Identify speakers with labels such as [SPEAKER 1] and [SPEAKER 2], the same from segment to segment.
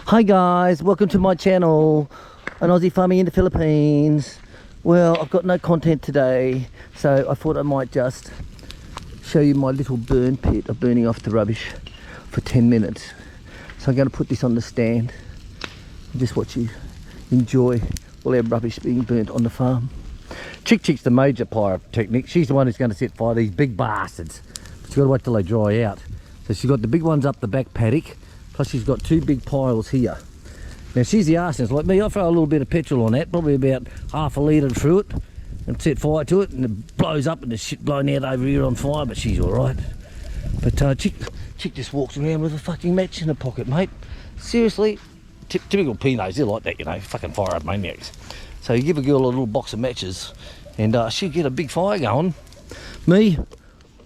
[SPEAKER 1] Hi guys, welcome to my channel, an Aussie farming in the Philippines. Well, I've got no content today, so I thought I might just show you my little burn pit of burning off the rubbish for 10 minutes. So I'm going to put this on the stand and just watch you enjoy all our rubbish being burnt on the farm. Chick's the major pyrotechnic. She's the one who's going to set fire to these big bastards. But you've got to wait till they dry out. So she's got the big ones up the back paddock, plus she's got two big piles here. Now she's the arsonist like me. I throw a little bit of petrol on that, probably about half a litre through it, and set fire to it, and it blows up and there's shit blowing out over here on fire, but she's alright. But Chick just walks around with a fucking match in her pocket, mate. Seriously, typical Pinos, they're like that, you know, fucking fire up maniacs. So you give a girl a little box of matches and she'll get a big fire going. Me,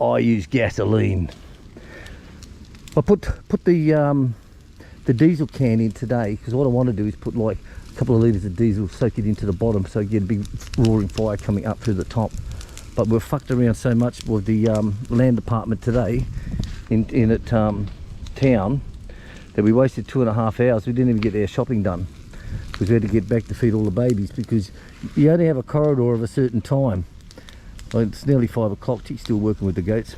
[SPEAKER 1] I use gasoline. I put the diesel can in today because what I want to do is put like a couple of litres of diesel, soak it into the bottom so you get a big roaring fire coming up through the top. But we're fucked around so much with the land department today in town that we wasted 2.5 hours. We didn't even get our shopping done because we had to get back to feed all the babies because you only have a corridor of a certain time. Well, it's nearly 5 o'clock. She's still working with the goats.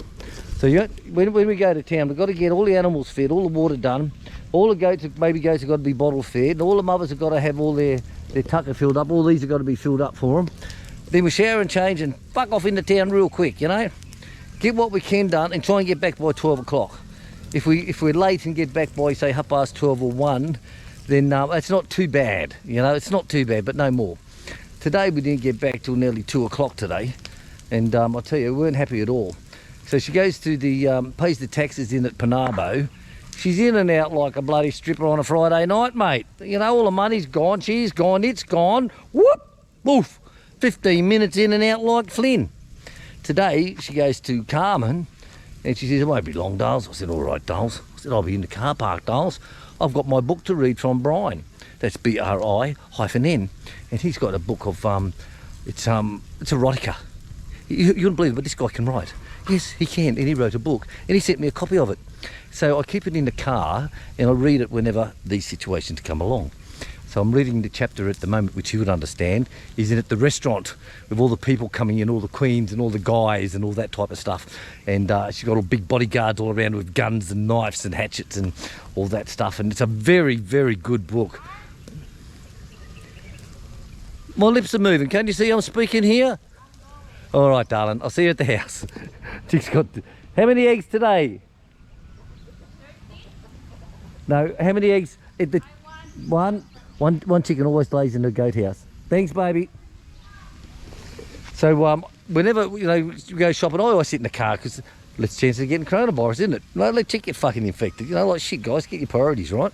[SPEAKER 1] So when we go to town, we've got to get all the animals fed, all the water done. All the goats, baby goats, have got to be bottle fed. And all the mothers have got to have all their tucker filled up. All these have got to be filled up for them. Then we shower and change and fuck off into town real quick, you know. Get what we can done and try and get back by 12 o'clock. If we're late and get back by, say, 12:30 or 1, then it's not too bad, you know. It's not too bad, but no more. Today we didn't get back till nearly 2 o'clock today. And I'll tell you, we weren't happy at all. So she goes to the, pays the taxes in at Panabo. She's in and out like a bloody stripper on a Friday night, mate. You know, all the money's gone, she's gone, it's gone. Whoop, woof. 15 minutes in and out like Flynn. Today, she goes to Carmen and she says, it won't be long, Dales. I said, all right, Dales. I said, I'll be in the car park, Dales. I've got my book to read from Brian. That's BRI-N. And he's got a book of, it's erotica. You wouldn't believe it, but this guy can write. Yes, he can, and he wrote a book, and he sent me a copy of it. So I keep it in the car, and I read it whenever these situations come along. So I'm reading the chapter at the moment, which you would understand, is in at the restaurant, with all the people coming in, all the queens and all the guys and all that type of stuff. And she's got all big bodyguards all around with guns and knives and hatchets and all that stuff. And it's a very, very good book. My lips are moving. Can't you see I'm speaking here? All right, darling. I'll see you at the house. Chick's got... How many eggs today? 13. No, how many eggs? At the... One chicken always lays in the goat house. Thanks, baby. So whenever you go shopping, I always sit in the car because less chance of getting coronavirus, isn't it? No, let Chick get fucking infected. You know, like shit, guys, get your priorities right.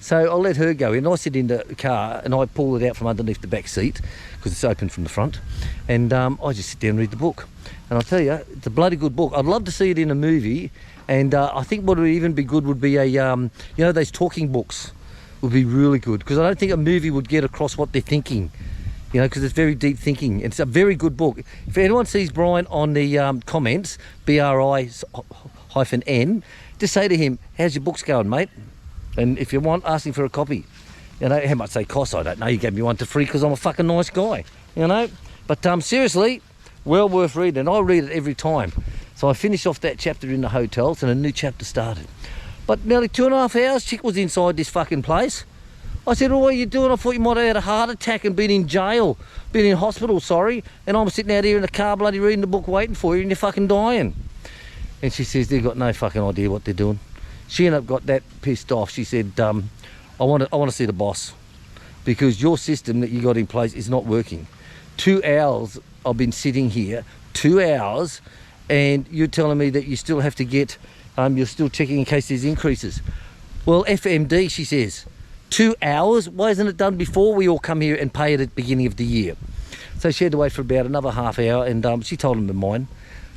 [SPEAKER 1] So I'll let her go in. I sit in the car and I pull it out from underneath the back seat because it's open from the front, and I just sit down and read the book. And I'll tell you, it's a bloody good book. I'd love to see it in a movie, and I think what would even be good would be a, you know, those talking books would be really good because I don't think a movie would get across what they're thinking, you know, because it's very deep thinking. It's a very good book. If anyone sees Brian on the comments, BRI-N, just say to him, how's your books going, mate? And if you want, ask him for a copy. You know, how much they cost, I don't know. You gave me one to free because I'm a fucking nice guy, you know. But seriously, well worth reading. And I read it every time. So I finished off that chapter in the hotels and a new chapter started. But nearly 2.5 hours, Chick was inside this fucking place. I said, oh, what are you doing? I thought you might have had a heart attack and been in jail, been in hospital, sorry. And I'm sitting out here in the car bloody reading the book waiting for you and you're fucking dying. And she says, they've got no fucking idea what they're doing. She ended up got that pissed off. She said, I want to see the boss because your system that you got in place is not working. 2 hours I've been sitting here, 2 hours, and you're telling me that you still have to get, you're still checking in case there's increases. Well, FMD, she says, 2 hours? Why isn't it done before we all come here and pay it at the beginning of the year? So she had to wait for about another half hour, and she told him mine.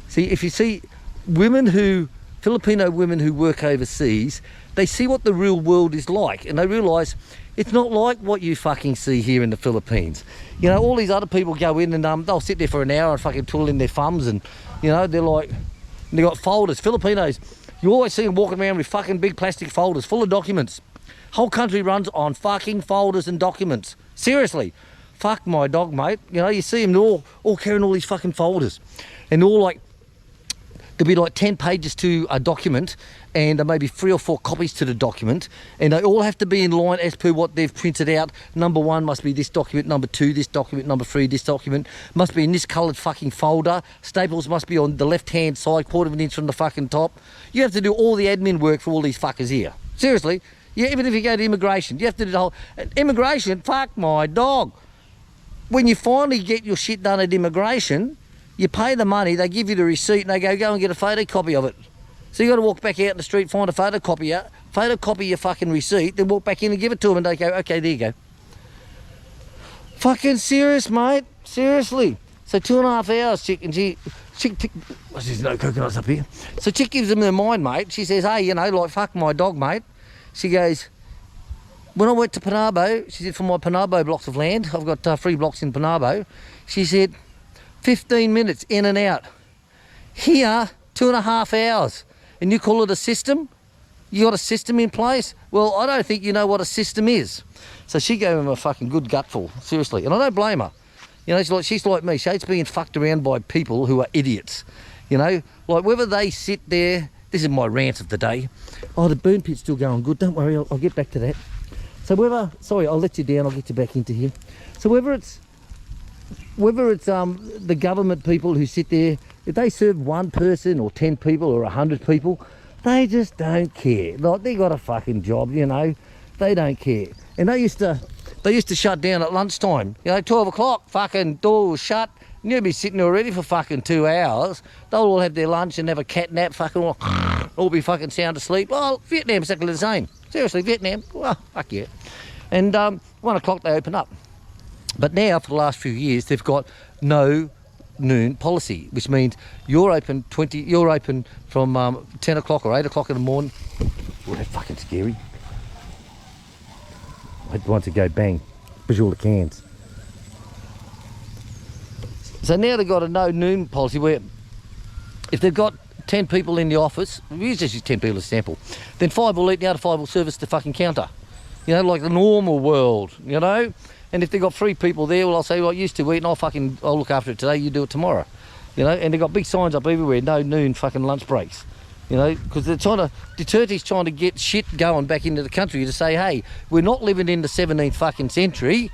[SPEAKER 1] See, if you see Filipino women who work overseas, they see what the real world is like and they realise it's not like what you fucking see here in the Philippines. You know, all these other people go in and they'll sit there for an hour and fucking twiddle in their thumbs and, you know, they're like, they got folders. Filipinos, you always see them walking around with fucking big plastic folders full of documents. Whole country runs on fucking folders and documents. Seriously. Fuck my dog, mate. You know, you see them all carrying all these fucking folders. And all like, there'll be like 10 pages to a document and maybe 3 or 4 copies to the document. And they all have to be in line as per what they've printed out. Number 1 must be this document. Number 2, this document. Number 3, this document. Must be in this coloured fucking folder. Staples must be on the left-hand side, 1/4 inch from the fucking top. You have to do all the admin work for all these fuckers here. Seriously. Yeah, even if you go to immigration, you have to do the whole... Immigration, fuck my dog. When you finally get your shit done at immigration, you pay the money, they give you the receipt, and they go and get a photocopy of it. So you got to walk back out in the street, find a photocopy your fucking receipt, then walk back in and give it to them, and they go, okay, there you go. Fucking serious, mate. Seriously. So 2.5 hours, chick, and chick, there's no coconuts up here. So chick gives them their mind, mate. She says, hey, you know, like, fuck my dog, mate. She goes, when I went to Panabo, she said, for my Panabo blocks of land, I've got 3 blocks in Panabo, she said, 15 minutes in and out. Here, 2.5 hours. And you call it a system? You got a system in place? Well, I don't think you know what a system is. So she gave him a fucking good gutful, seriously. And I don't blame her. You know, she's like me. She hates being fucked around by people who are idiots. You know, like whether they sit there, this is my rant of the day. Oh, the burn pit's still going good. Don't worry, I'll get back to that. So whether, sorry, I'll let you down, I'll get you back into here. So whether it's the government people who sit there, if they serve 1 person or 10 people or 100 people, they just don't care. Like, they got a fucking job, you know. They don't care. And they used to shut down at lunchtime. You know, 12 o'clock, fucking door was shut. And you'd be sitting there already for fucking 2 hours. They'll all have their lunch and have a cat nap, fucking all be fucking sound asleep. Well, Vietnam's exactly the same. Seriously, Vietnam, well, fuck yeah. And 1 o'clock they open up. But now, for the last few years, they've got no noon policy, which means you're open from 10 o'clock or 8 o'clock in the morning. Oh, that's fucking scary. I want to go bang, push all the cans. So now they've got a no noon policy where if they've got 10 people in the office, we usually use 10 people as a sample, then 5 will eat, the other 5 will service the fucking counter. You know, like the normal world, you know? And if they've got 3 people there, well, I'll say, well, I used to eat and I'll look after it today, you do it tomorrow. You know, and they've got big signs up everywhere, no noon fucking lunch breaks. You know, because Duterte's trying to get shit going back into the country to say, hey, we're not living in the 17th fucking century.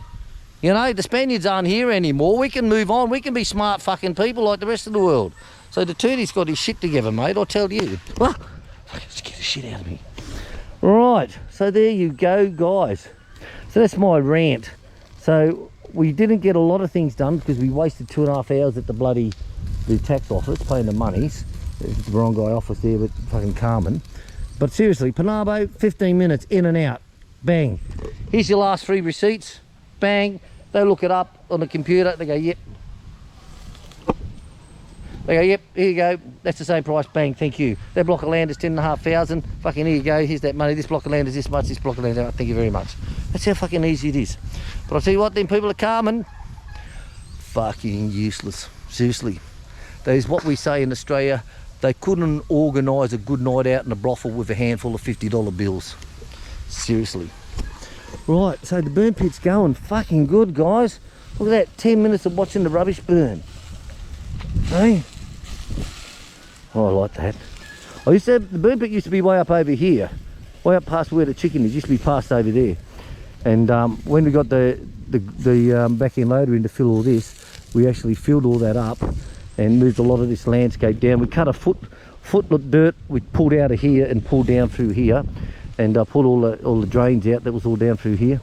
[SPEAKER 1] You know, the Spaniards aren't here anymore. We can move on. We can be smart fucking people like the rest of the world. So Duterte's got his shit together, mate, I tell you. Well, fucking scare the shit out of me. Right, so there you go, guys. So that's my rant. So we didn't get a lot of things done because we wasted 2.5 hours at the tax office paying the monies. It's the wrong guy office there with fucking Carmen. But seriously, Panabo, 15 minutes in and out. Bang. Here's your last 3 receipts. Bang. They look it up on the computer. They go, yep. They go, yep, here you go. That's the same price. Bang, thank you. That block of land is 10,500. Fucking here you go. Here's that money. This block of land is this much. This block of land is that much. Thank you very much. That's how fucking easy it is. But I'll tell you what, them people are Carmen. Fucking useless. Seriously. That is what we say in Australia. They couldn't organise a good night out in a brothel with a handful of $50 bills. Seriously. Right, so the burn pit's going fucking good, guys. Look at that, 10 minutes of watching the rubbish burn. Hey? Oh, I like that. The burn pit used to be way up over here. Way up past where the chicken is, used to be past over there. And when we got the back-end loader in to fill all this, we actually filled all that up and moved a lot of this landscape down. We cut a foot of dirt, we pulled out of here and pulled down through here, and pulled all the drains out. That was all down through here,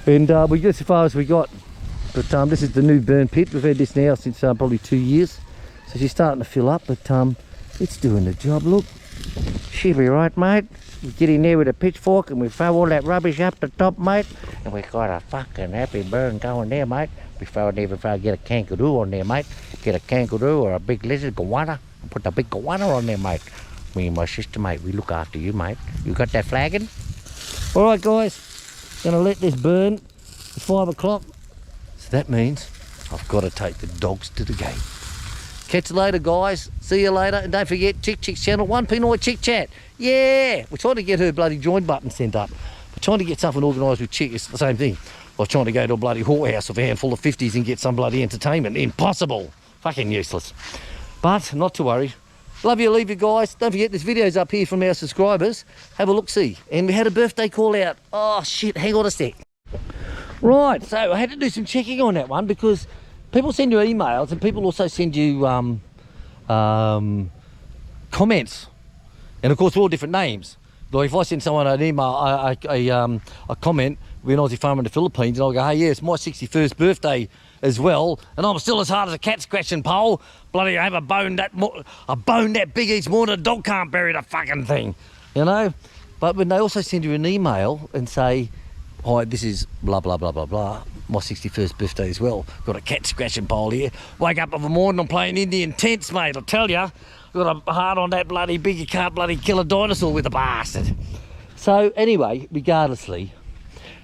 [SPEAKER 1] and we got as far as we got. But this is the new burn pit. We've had this now since probably 2 years, so she's starting to fill up, but it's doing the job. Look, she'll be right, mate. We get in there with a pitchfork and we throw all that rubbish up the top, mate, and we got a fucking happy burn going there, mate. Before I get a kangaroo on there, mate. Get a kangaroo or a big lizard, goanna. Put a big goanna on there, mate. Me and my sister, mate, we look after you, mate. You got that flagon? Alright, guys. Gonna let this burn. It's 5 o'clock. So that means I've got to take the dogs to the gate. Catch you later, guys. See you later. And don't forget, Chick's channel, One Pinoy Chick Chat. Yeah! We're trying to get her bloody join button sent up. We're trying to get something organised with Chick. It's the same thing. I was trying to go to a bloody whorehouse with a handful of 50s and get some bloody entertainment. Impossible. Fucking useless. But not to worry. Love you, leave you guys. Don't forget, there's videos up here from our subscribers. Have a look-see. And we had a birthday call out. Oh, shit. Hang on a sec. Right. So I had to do some checking on that one because people send you emails and people also send you comments. And, of course, we're all different names. Like if I send someone an email, a comment, we're an Aussie farmer in the Philippines, and I'll go, hey, yeah, it's my 61st birthday as well, and I'm still as hard as a cat scratching pole. Bloody, I have a bone that big each morning, a dog can't bury the fucking thing, you know? But when they also send you an email and say, hi, this is blah, blah, blah, blah, blah, my 61st birthday as well. Got a cat scratching pole here. Wake up of a morning, I'm playing Indian tents, mate, I'll tell you. Got a heart on that bloody big, you can't bloody kill a dinosaur with a bastard. So anyway, regardlessly,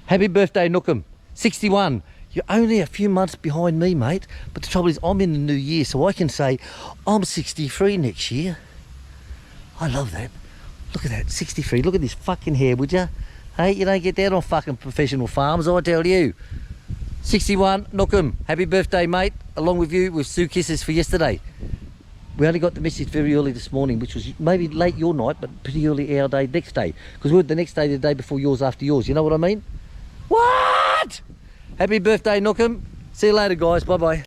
[SPEAKER 1] happy birthday, Nookham. 61. You're only a few months behind me, mate. But the trouble is, I'm in the new year, so I can say, I'm 63 next year. I love that. Look at that, 63. Look at this fucking hair, would you? Hey, you don't get that on fucking professional farms, I tell you. 61, Nookham. Happy birthday, mate. Along with you, with Sue kisses for yesterday. We only got the message very early this morning, which was maybe late your night, but pretty early our day next day. Because we're the next day, the day before yours, after yours. You know what I mean? What? Happy birthday, Nookham. See you later, guys. Bye-bye.